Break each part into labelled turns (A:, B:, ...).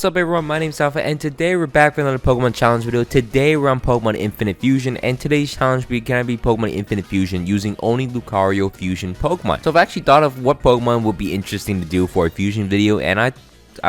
A: What's up everyone, my name is Alpha and today we're back with another Pokemon challenge video. Today we're on Pokemon Infinite Fusion and today's challenge will be gonna be Pokemon Infinite Fusion using only Lucario fusion Pokemon. So I've actually thought of what Pokemon would be interesting to do for a fusion video, and I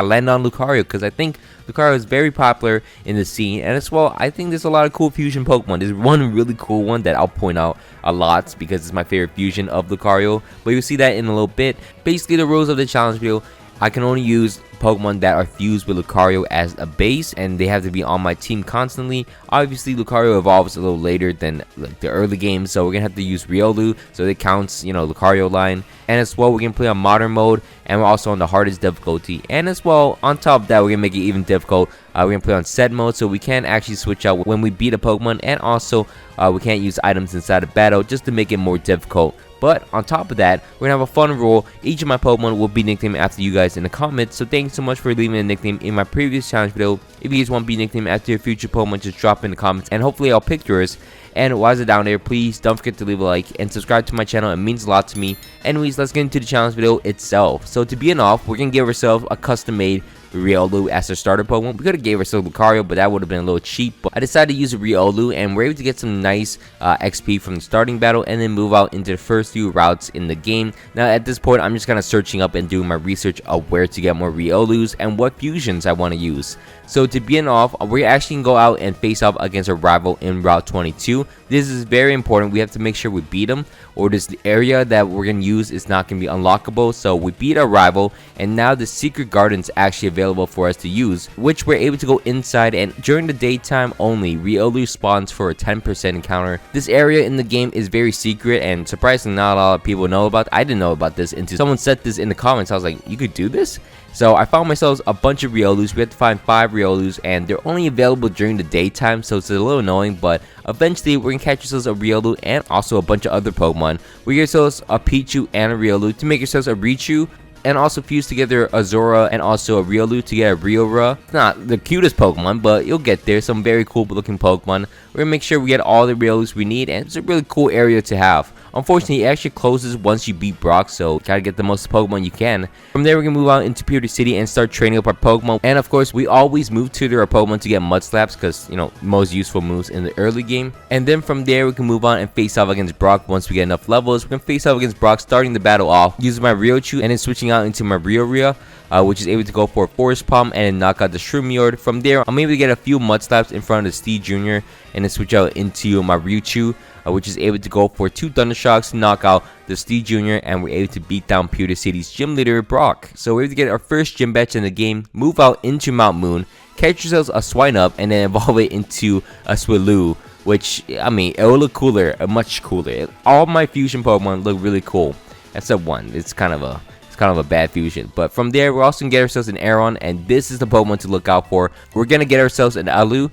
A: landed on Lucario because I think Lucario is very popular in the scene, and as well I think there's a lot of cool fusion Pokemon. There's one really cool one that I'll point out a lot because it's my favorite fusion of Lucario, but you'll see that in a little bit. Basically the rules of the challenge video: I can only use Pokemon that are fused with Lucario as a base, and they have to be on my team constantly. Obviously, Lucario evolves a little later than like the early games, so we're gonna have to use Riolu, so it counts, Lucario line. And as well, we're gonna play on modern mode, and we're also on the hardest difficulty. And as well, on top of that, we're gonna make it even difficult. We're gonna play on set mode, so we can actually switch out when we beat a Pokemon, and also we can't use items inside of battle just to make it more difficult. But on top of that, we're gonna have a fun rule. Each of my Pokemon will be nicknamed after you guys in the comments, so thanks so much for leaving a nickname in my previous challenge video. If you guys want to be nicknamed after your future Pokemon, just drop in the comments and hopefully I'll pick yours. And while it's down there, please don't forget to leave a like and subscribe to my channel. It means a lot to me. Anyways, let's get into the challenge video itself. So to begin off, we're gonna give ourselves a custom made Riolu as our starter Pokemon. We could have gave ourselves Lucario, but that would have been a little cheap. But I decided to use a Riolu, and we're able to get some nice XP from the starting battle and then move out into the first few routes in the game. Now at this point, I'm just kind of searching up and doing my research of where to get more Riolus and what fusions I want to use. So to begin off, we're actually going to go out and face off against a rival in Route 22. This is very important. We have to make sure we beat them, or this area that we're going to use is not going to be unlockable. So we beat our rival, and now the secret garden is actually available for us to use, which we're able to go inside, and during the daytime only, Riolu spawns for a 10% encounter. This area in the game is very secret, and surprisingly not a lot of people know about. I didn't know about this until someone said this in the comments. I was like, you could do this? So I found myself a bunch of Riolus. We had to find 5 Riolus, and they're only available during the daytime, so it's a little annoying, but eventually we're gonna catch ourselves a Riolu and also a bunch of other Pokemon. We get ourselves a Pichu and a Riolu to make ourselves a Richu, and also fuse together a Zora and also a Riolu to get a Riora. It's not the cutest Pokemon, but you'll get there. Some very cool looking Pokemon. We're gonna make sure we get all the Riolus we need, and it's a really cool area to have. Unfortunately, it actually closes once you beat Brock, so gotta get the most Pokemon you can. From there, we're gonna move out into Pewter City and start training up our Pokemon. And of course, we always move to our Pokemon to get Mud Slaps, because, most useful moves in the early game. And then from there, we can move on and face off against Brock once we get enough levels. We're gonna face off against Brock, starting the battle off using my Riochu and then switching out into my Rioria, which is able to go for a Forest Palm and then knock out the Shroomiord. From there, I'm able to get a few Mud Slaps in front of the Steve Jr. and then switch out into my Raichu, which is able to go for 2 Thunder Shocks to knock out the Steve Jr. and we're able to beat down Pewter City's gym leader Brock. So we're able to get our first gym badge in the game, move out into Mount Moon, catch yourselves a Swinub, and then evolve it into a Swiloo, which, it will look cooler, much cooler. All my fusion Pokemon look really cool, except one. It's kind of a bad fusion. But from there, we're also gonna get ourselves an Aeron, and this is the Pokemon to look out for. We're gonna get ourselves an Alu,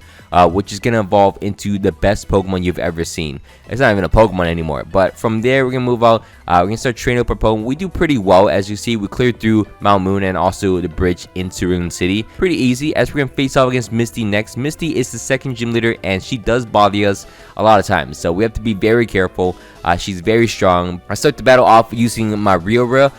A: which is gonna evolve into the best Pokemon you've ever seen. It's not even a Pokemon anymore. But from there, we're gonna move out. We're gonna start training up our Pokemon. We do pretty well, as you see. We cleared through Mount Moon and also the bridge into Rune City. Pretty easy, as we're gonna face off against Misty next. Misty is the second gym leader, and she does bother us a lot of times, so we have to be very careful. She's very strong. I start the battle off using my Riora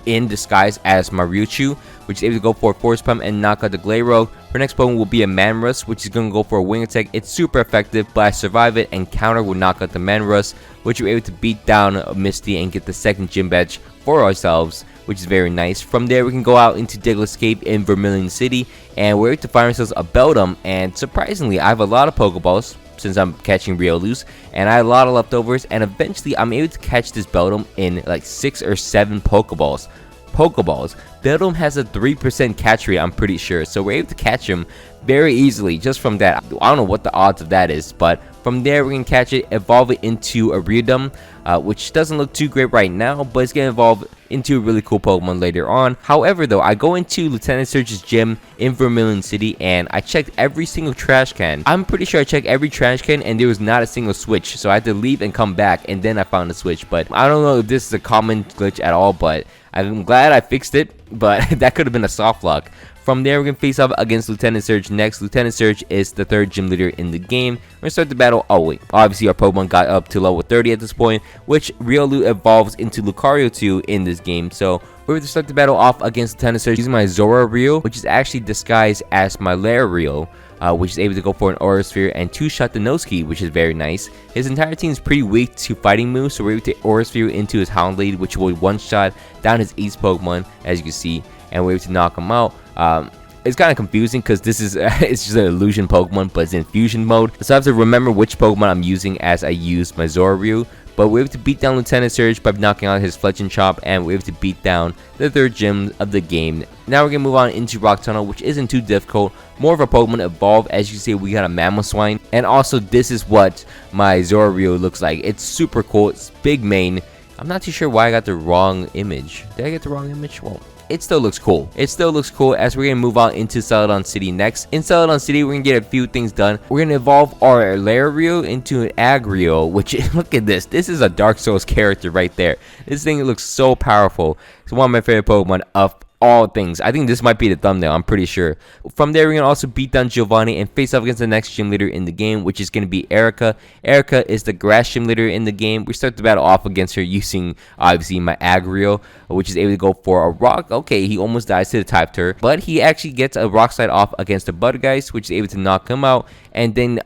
A: in disguise as my Raichu, which is able to go for a Force Pump and knock out the Glarogue. Our next Pokemon will be a Manrus, which is going to go for a Wing Attack. It's super effective, but I survive it, and counter will knock out the Manrus, which we're able to beat down Misty and get the second gym badge for ourselves, which is very nice. From there, we can go out into Diglescape in Vermilion City, and we're able to find ourselves a Beldum, and surprisingly, I have a lot of Pokeballs since I'm catching Riolus, and I have a lot of leftovers, and eventually I'm able to catch this Beldum in like 6 or 7 Pokeballs. Beldum has a 3% catch rate, I'm pretty sure, so we're able to catch him very easily just from that. I don't know what the odds of that is, but from there we're gonna catch it, evolve it into a Riodum, which doesn't look too great right now, but it's gonna evolve into a really cool Pokemon later on. However though, I go into Lieutenant Surge's gym in Vermilion City, and I checked every single trash can. I'm pretty sure I checked every trash can and there was not a single switch, so I had to leave and come back, and then I found a switch. But I don't know if this is a common glitch at all, but I'm glad I fixed it, but that could have been a soft lock. From there, we're going to face off against Lieutenant Surge next. Lieutenant Surge is the 3rd gym leader in the game. We're going to start the battle. Oh, wait. Obviously, our Pokemon got up to level 30 at this point, which Riolu evolves into Lucario 2 in this game. So, we're We're going to start the battle off against the Tennis Surge using my Zora Riolu, which is actually disguised as my Riolu, which is able to go for an Aura Sphere and 2-shot the nose key, which is very nice. His entire team is pretty weak to fighting moves, so we're able to Aura Sphere into his Houndblade, which will 1-shot down his Ace Pokemon, as you can see, and we're able to knock him out. It's kind of confusing because this is it's just an illusion Pokemon, but it's in fusion mode, so I have to remember which Pokemon I'm using as I use my Zora Riolu. But we're able to beat down Lieutenant Surge by knocking out his Fletch and Chop, and we're able to beat down the 3rd gym of the game. Now we're going to move on into Rock Tunnel, which isn't too difficult. More of a Pokemon evolve. As you can see, we got a Mamoswine. And also, this is what my Zora Riolu looks like. It's super cool. It's big mane. I'm not too sure why I got the wrong image. Did I get the wrong image? Well, it still looks cool. It still looks cool as we're going to move on into Celadon City next. In Celadon City, we're going to get a few things done. We're going to evolve our Lucario into an Agrio, which, look at this. This is a Dark Souls character right there. This thing looks so powerful. It's one of my favorite Pokemon of all things. I think this might be the thumbnail, I'm pretty sure. From there, we're going to also beat down Giovanni and face off against the next gym leader in the game, which is going to be Erika. Erika is the grass gym leader in the game. We start the battle off against her using, obviously, my Agrio, which is able to go for a rock. Okay, he almost dies to the type turret, but he actually gets a rock slide off against the Buttergeist, which is able to knock him out. And then,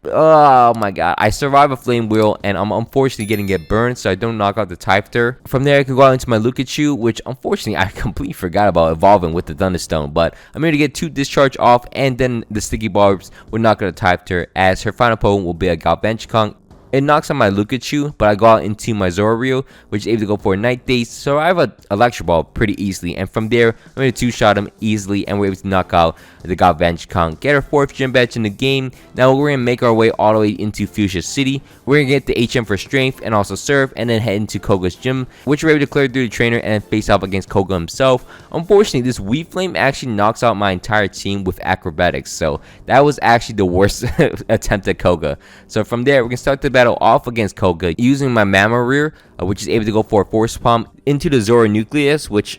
A: oh my god, I survive a flame wheel and I'm unfortunately get burned, so I don't knock out the Typter. From there I could go out into my Lucario, which unfortunately I completely forgot about evolving with the Thunderstone, but I'm going to get 2 discharge off, and then the Sticky Barbs will knock out the Typter, as her final Pokemon will be a Galvantron. It knocks on my Lucario, but I go out into my Zora Riolu, which is able to go for a Night Daze, so I have a Electro Ball pretty easily. And from there, I'm going to 2-shot him easily, and we're able to knock out the Galvantron. Get our 4th gym badge in the game. Now we're going to make our way all the way into Fuchsia City. We're going to get the HM for Strength and also Surf, and then head into Koga's gym, which we're able to clear through the trainer and then face off against Koga himself. Unfortunately, this Weed Flame actually knocks out my entire team with Acrobatics, so that was actually the worst attempt at Koga. So from there, we're going to start the battle off against Koga using my Mammary, which is able to go for a Force Palm into the Zora Nucleus, which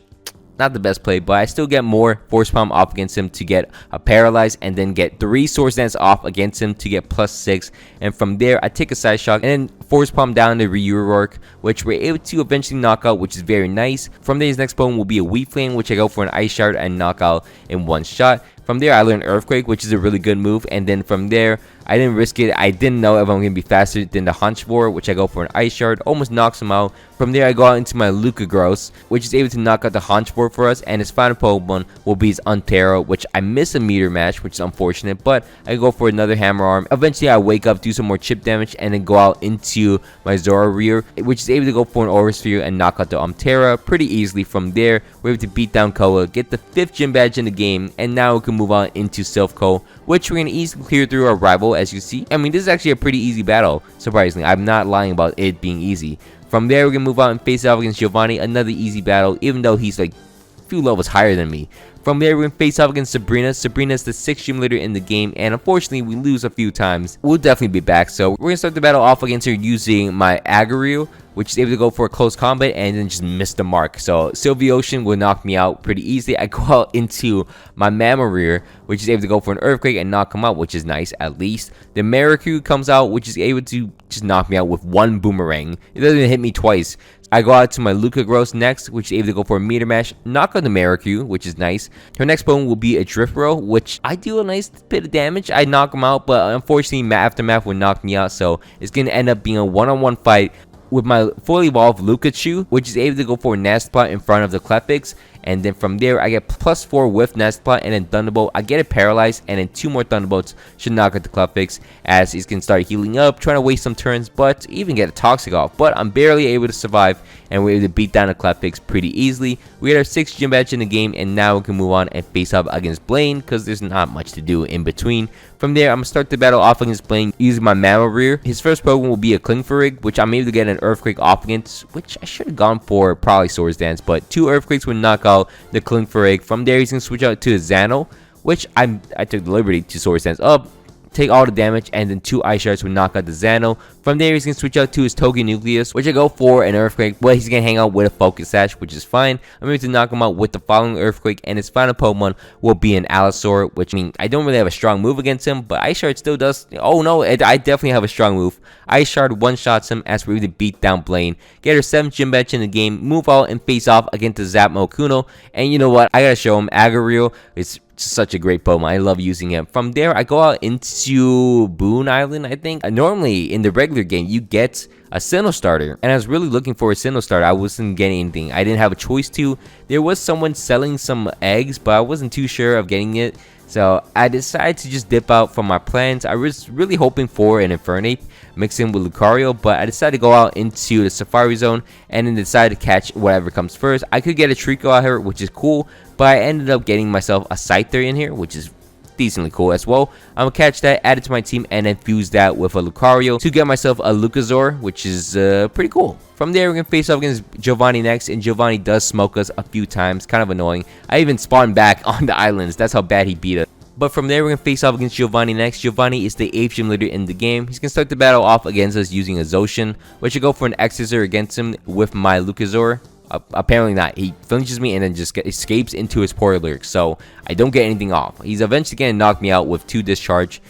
A: not the best play, but I still get more Force Palm off against him to get a Paralyze, and then get 3 Swords Dance off against him to get +6. And from there, I take a Side Shock and then Force Palm down the Riolu, which we're able to eventually knock out, which is very nice. From there, his next Pokemon will be a Weed Flame, which I go for an Ice Shard and knock out in 1 shot. From there, I learned Earthquake, which is a really good move, and then from there, I didn't risk it. I didn't know if I'm going to be faster than the Hunchvor, which I go for an Ice Shard, almost knocks him out. From there, I go out into my Lucario, which is able to knock out the Hunchvor for us, and his final Pokemon will be his Unterra, which I miss a meter match, which is unfortunate, but I go for another Hammer Arm. Eventually, I wake up, do some more chip damage, and then go out into my Zora Riolu, which is able to go for an Aura Sphere and knock out the Unterra pretty easily. From there, we're able to beat down Koa, get the 5th gym badge in the game, and now we can move on into Silphco, which we're going to easily clear through our rival, as you see. I mean, this is actually a pretty easy battle, surprisingly. I'm not lying about it being easy. From there, we're going to move on and face off against Giovanni, another easy battle, even though he's like a few levels higher than me. From there, we're going to face off against Sabrina. Sabrina is the 6th gym leader in the game, and unfortunately, we lose a few times. We'll definitely be back, so we're going to start the battle off against her using my Agariu, which is able to go for a close combat and then just miss the mark. So Sylveocean will knock me out pretty easily. I go out into my Mammary, which is able to go for an Earthquake and knock him out, which is nice at least. The Maricu comes out, which is able to just knock me out with 1 Boomerang. It doesn't hit me twice. I go out to my Lucario next, which is able to go for a Meter Mash, knock out the Maricu, which is nice. Her next Pokemon will be a Driftrow, which I do a nice bit of damage. I knock him out, but unfortunately, Aftermath would knock me out, so it's going to end up being a one-on-one fight with my fully evolved Lucario, which is able to go for Nest Plot in front of the Clefix. And then from there, I get +4 with Nest Plot, and then Thunderbolt. I get it paralyzed, and then 2 more Thunderbolts should knock out the Clefix, as he's going to start healing up, trying to waste some turns, but even get a Toxic off. But I'm barely able to survive, and we're able to beat down the Clefix pretty easily. We get our 6th gym badge in the game, and now we can move on and face up against Blaine, because there's not much to do in between. From there, I'm going to start the battle off against Blaine using my Mammary. His first Pokemon will be a Klingferig, which I'm able to get an Earthquake off against, which I should have gone for probably Swords Dance, but 2 Earthquakes would knock out the Klingferig. From there, he's going to switch out to a Xano, which I took the liberty to Swords Dance up. take all the damage, and then 2 Ice Shards will knock out the Xano. From there, he's going to switch out to his Togenucleus, Nucleus, which I go for an Earthquake, but he's going to hang out with a Focus Sash, which is fine. I'm going to knock him out with the following Earthquake, and his final Pokemon will be an Allosaur, which, I mean, I don't really have a strong move against him, but Ice Shard still does. Oh no, I definitely have a strong move. Ice Shard one-shots him as we're able to beat down Blaine, get her 7th Gym Badge in the game, move out and face off against the Zapmo Kuno, and you know what, I gotta show him Riolu. It's such a great Pokemon. I love using him. From there, I go out into Boone Island, I think. Normally, in the regular game, you get a Sinnoh starter, and I was really looking for a Sinnoh starter. I wasn't getting anything. I didn't have a choice to. There was someone selling some eggs, but I wasn't too sure of getting it. So I decided to just dip out from my plans. I was really hoping for an Infernape mixed in with Lucario, but I decided to go out into the Safari Zone and then decided to catch whatever comes first. I could get a Trico out here, which is cool, but I ended up getting myself a Scyther in here, which is decently cool as well. I'm gonna catch that, add it to my team, and then fuse that with a Lucario to get myself a Lucazor, which is pretty cool. From there, we're gonna face off against Giovanni next, and Giovanni does smoke us a few times, kind of annoying. I even spawned back on the islands. That's how bad he beat us. But from there, we're going to face off against Giovanni next. Giovanni is the 8th gym leader in the game. He's going to start the battle off against us using a Zoshin, which I go for an X-Scissor against him with my Lucazor. Apparently not. He flinches me and then just escapes into his Poor Lyric, so I don't get anything off. He's eventually going to knock me out with 2 Discharge,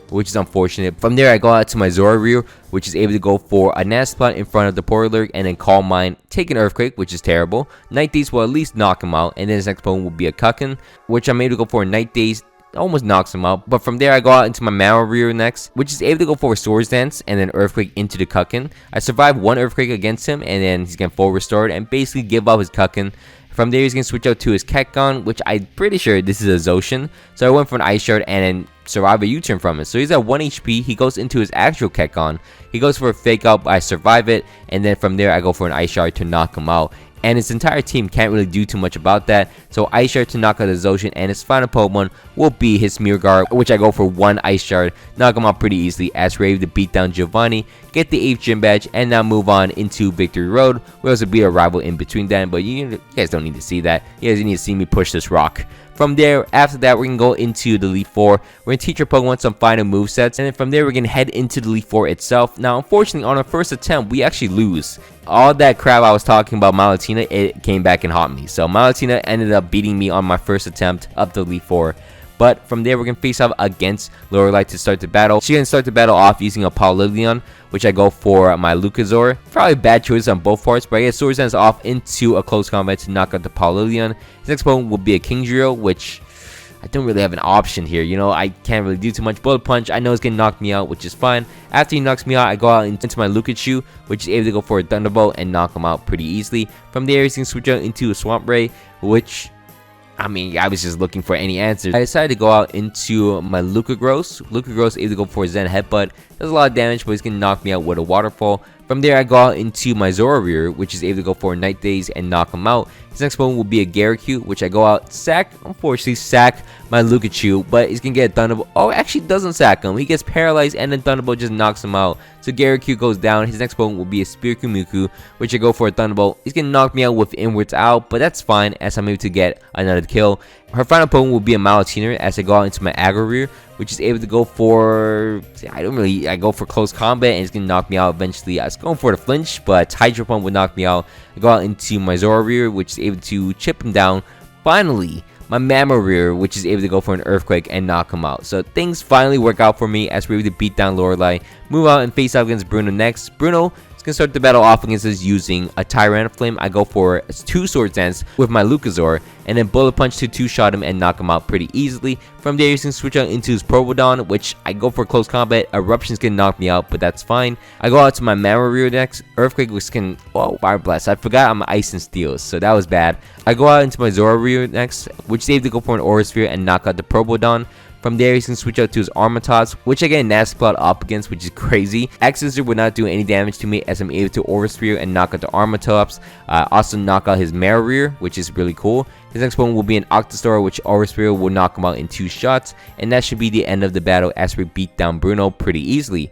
A: which is unfortunate. From there, I go out to my Zoraroo, which is able to go for a Nasty Plot in front of the Poor Lyric and then Calm Mind, take an Earthquake, which is terrible. Night Daze will at least knock him out, and then his next Pokemon will be a Kukin, which I'm able to go for a Night Daze. Almost knocks him out. But from there, I go out into my Marowak next, which is able to go for a Swords Dance and then Earthquake into the Kukin. I survived 1 Earthquake against him, and then he's going to full restore and basically give up his Kukin. From there, he's going to switch out to his Ketgon, which I'm pretty sure this is a Zoshin. So I went for an Ice Shard and then survive a U-turn from it. So he's at 1 HP. He goes into his actual Ketgon. He goes for a Fake Out, I survive it. And then from there, I go for an Ice Shard to knock him out. And his entire team can't really do too much about that. So Ice Shard to knock out the Zoshin, and his final Pokemon will be his Smearguard, which I go for 1 Ice Shard, knock him out pretty easily as we're able to beat down Giovanni, get the 8th gym badge, and now move on into Victory Road. We also beat a rival in between them, but you guys don't need to see that. You guys need to see me push this rock. From there, after that, we're going to go into the Elite Four. We're going to teach our Pokemon some final movesets. And then from there, we're going to head into the Elite Four itself. Now, unfortunately, on our first attempt, we actually lose. All that crap I was talking about Malatina, it came back and haunt me. So Malatina ended up beating me on my first attempt up the Elite Four. But from there, we're going to face off against Lorelei to start the battle. She's going to start the battle off using a Paulillion, which I go for my Lucazor. Probably bad choice on both parts, but I get Sword Dance off into a close combat to knock out the Paulillion. His next Pokemon will be a Kingdrio, which I don't really have an option here. You know, I can't really do too much. Bullet Punch, I know it's going to knock me out, which is fine. After he knocks me out, I go out into my Lucario, which is able to go for a Thunderbolt and knock him out pretty easily. From there, he's going to switch out into a Swamp Ray, which, I mean, I was just looking for any answers. I decided to go out into my Lucagross. Lucagross able to go for Zen Headbutt. Does a lot of damage, but he's going to knock me out with a Waterfall. From there, I go out into my Zoraroo, which is able to go for a Night Daze and knock him out. His next Pokemon will be a Gyarados, which I go out, unfortunately, sack my Lucario, but he's going to get a Thunderbolt. Oh, actually doesn't sack him. He gets paralyzed, and then Thunderbolt just knocks him out. So Gyarados goes down. His next Pokemon will be a Spearkumuku, which I go for a Thunderbolt. He's going to knock me out with Inwards Out, but that's fine, as I'm able to get another kill. Her final Pokemon will be a Malatina, as I go out into my Aggro, which is able to go for, I go for close combat, and it's going to knock me out eventually. I was going for the flinch, but Hydro Pump would knock me out. I go out into my Zoraroo, which is able to chip him down. Finally, my Mammarair, which is able to go for an Earthquake and knock him out. So things finally work out for me as we're able to beat down Lorelei. Move out and face off against Bruno next. Bruno is going to start the battle off against us using a Tyrannoflame. I go for 2 Sword Dance with my Lucazor, and then Bullet Punch to 2-shot him and knock him out pretty easily. From there, he's going to switch out into his Probodon, which I go for close combat. Eruption's going to knock me out, but that's fine. I go out to my Mammarair next. Earthquake, which can, whoa, Fire Blast. I forgot I'm Ice and Steel, so that was bad. I go out into my Zoraroo next, which is able to go for an Aura Sphere and knock out the Probodon. From there, he's going to switch out to his Armatops, which I get a Nasty Plot up against, which is crazy. X-Scissor would not do any damage to me as I'm able to Aura Sphere and knock out the Armatops. Also knock out his Marowak, which is really cool. His next one will be an Octosaur, which Aura Sphere will knock him out in 2 shots. And that should be the end of the battle as we beat down Bruno pretty easily.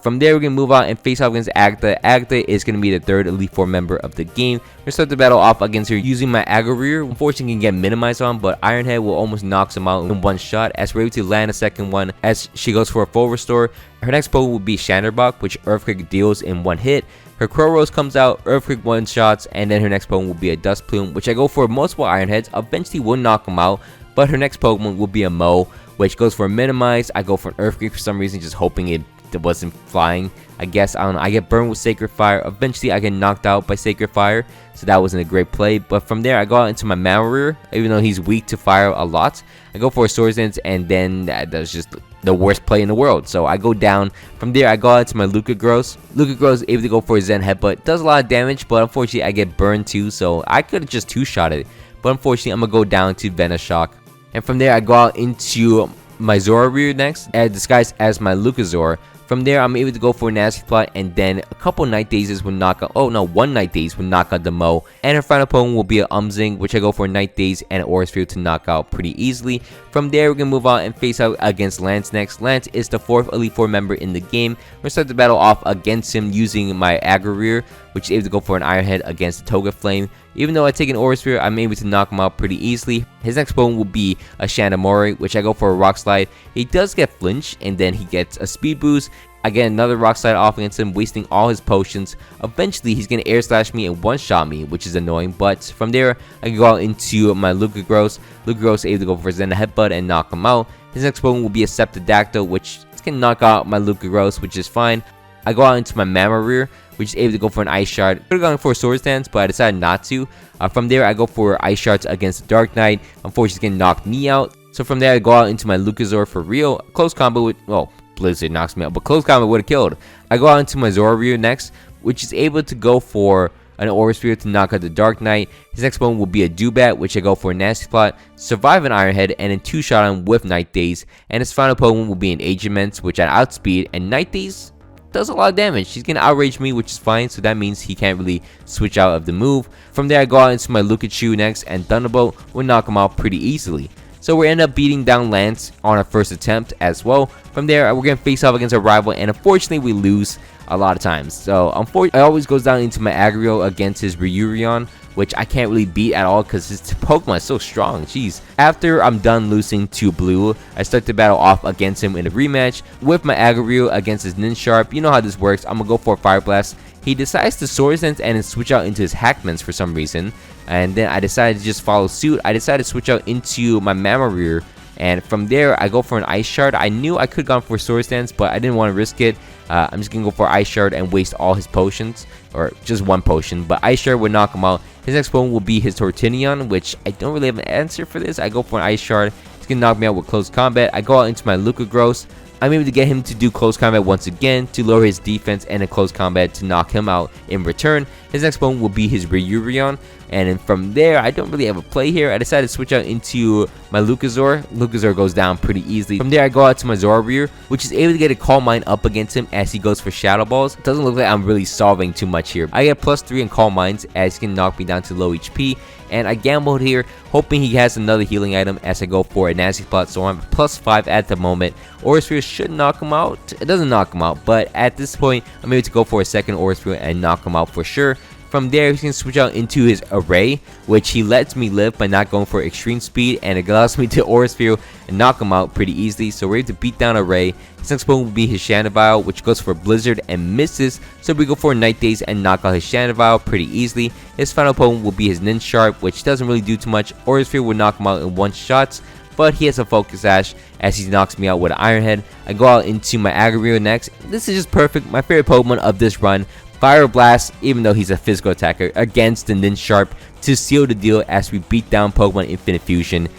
A: From there, we're going to move on and face off against Agatha. Agatha is going to be the third Elite Four member of the game. We're going to start the battle off against her using my aggro rear. Unfortunately, can get minimized on, but Ironhead will almost knocks him out in one shot as we're able to land a second one as she goes for a full restore. Her next Pokemon will be Shanderbach, which Earthquake deals in one hit. Her Crow Rose comes out, Earthquake one shots, and then her next Pokemon will be a Dust Plume, which I go for multiple Ironheads. Eventually will knock him out, but her next Pokemon will be a Mow, which goes for a Minimize. I go for an Earthquake for some reason, just hoping it wasn't flying. I guess, I don't know, I get burned with Sacred Fire. Eventually I get knocked out by Sacred Fire, so that wasn't a great play. But from there I go out into my Mamarreer, even though he's weak to fire a lot. I go for a Swords Dance, and then that's just the worst play in the world, so I go down. From there I go out to my Lucagross. Lucagross is able to go for a Zen Headbutt, does a lot of damage, but unfortunately I get burned too, so I could have just two-shot it, but unfortunately I'm gonna go down to Venoshock. And from there I go out into my Zorreer next, disguised as my Lucazor. From there, I'm able to go for a Nasty Plot, and then a couple Night Dazes will knock out. Oh no, one Night Daze will knock out the Mow. And her final Pokemon will be an Umzing, which I go for a Night Daze and an Aura Sphere to knock out pretty easily. From there, we're gonna move on and face out against Lance next. Lance is the 4th Elite Four member in the game. We're gonna start the battle off against him using my Aggro Rear, which is able to go for an Ironhead against the Toga Flame. Even though I take an Aura Sphere, I'm able to knock him out pretty easily. His next Pokemon will be a Shandamori, which I go for a Rock Slide. He does get flinch, and then he gets a Speed Boost. I get another Rock Slide off against him, wasting all his potions. Eventually, he's going to Air Slash me and one-shot me, which is annoying. But from there, I can go out into my Lucagross. Lucagross is able to go for Zen Headbutt and knock him out. His next Pokemon will be a Septidactyl, which can knock out my Lucagross, which is fine. I go out into my Mamarreer, which is able to go for an Ice Shard. Could have gone for a Swords Dance, but I decided not to. From there, I go for Ice Shards against the Dark Knight. Unfortunately, he's going to knock me out. So from there, I go out into my Lucazor for real. Close combo with, well, Blizzard knocks me out, but close combat would have killed. I go out into my Zorreer next, which is able to go for an Aura Sphere to knock out the Dark Knight. His next Pokemon will be a Dewbat, which I go for a Nasty Plot, survive an Ironhead, and then two-shot him with Night Daze. And his final Pokemon will be an Agements, which I outspeed, and Night Daze does a lot of damage. He's gonna outrage me, which is fine, so that means he can't really switch out of the move. From there, I go out into my Lucachu next, and Thunderbolt will knock him out pretty easily. So we end up beating down Lance on our first attempt as well. From there, we're going to face off against our rival, and unfortunately, we lose a lot of times. So unfortunately, I always goes down into my aggro against his Ryurion, which I can't really beat at all because his Pokemon is so strong. Jeez. After I'm done losing to Blue, I start the battle off against him in a rematch with my Aggro against his Ninsharp. You know how this works. I'm going to go for a Fire Blast. He decides to Swords Dance and then switch out into his Hackmans for some reason. And then I decided to just follow suit. I decided to switch out into my Mamarreer. And from there, I go for an Ice Shard. I knew I could have gone for Swords Dance, but I didn't want to risk it. I'm just going to go for Ice Shard and waste all his potions. Or just one potion. But Ice Shard would knock him out. His next Pokemon will be his Tortinion, which I don't really have an answer for this. I go for an Ice Shard. He's going to knock me out with Close Combat. I go out into my Lucagross. I'm able to get him to do Close Combat once again to lower his defense and a Close Combat to knock him out in return. His next Pokemon will be his Ryurion. And then from there, I don't really have a play here. I decided to switch out into my Lucazor. Lucazor goes down pretty easily. From there, I go out to my Zorreer, which is able to get a Calm Mind up against him as he goes for Shadow Balls. It doesn't look like I'm really solving too much here. I get +3 in Calm Minds as he can knock me down to low HP. And I gambled here, hoping he has another healing item as I go for a Nasty Plot. So I'm +5 at the moment. Aura Sphere should knock him out. It doesn't knock him out, but at this point, I'm able to go for a second Aura Sphere and knock him out for sure. From there, he can switch out into his Array, which he lets me live by not going for extreme speed, and it allows me to Aura Sphere and knock him out pretty easily. So we're able to beat down Array. His next Pokemon will be his Shandavile, which goes for Blizzard and misses. So we go for Night Daze and knock out his Shandavile pretty easily. His final Pokemon will be his Ninsharp, which doesn't really do too much. Aura Sphere will knock him out in one shot, but he has a Focus Sash as he knocks me out with an Iron Head. I go out into my Aggro next. This is just perfect. My favorite Pokemon of this run. Fire Blast, even though he's a physical attacker, against the Ninsharp to seal the deal as we beat down Pokemon Infinite Fusion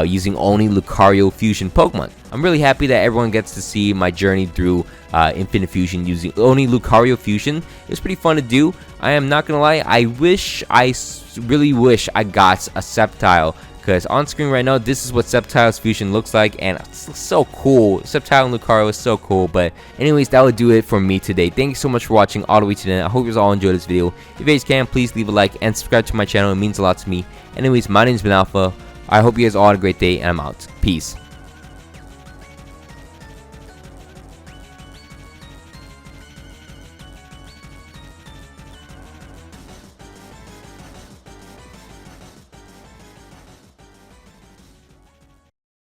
A: using only Lucario Fusion Pokemon. I'm really happy that everyone gets to see my journey through Infinite Fusion using only Lucario Fusion. It's pretty fun to do. I am not going to lie, I really wish I got a Sceptile. Because on screen right now, this is what Sceptile's fusion looks like, and it's so cool. Sceptile and Lucario is so cool. But anyways, that would do it for me today. Thank you so much for watching all the way to the end. I hope you guys all enjoyed this video. If you guys can, please leave a like and subscribe to my channel. It means a lot to me. Anyways, my name's been Alpha. I hope you guys all had a great day, and I'm out. Peace.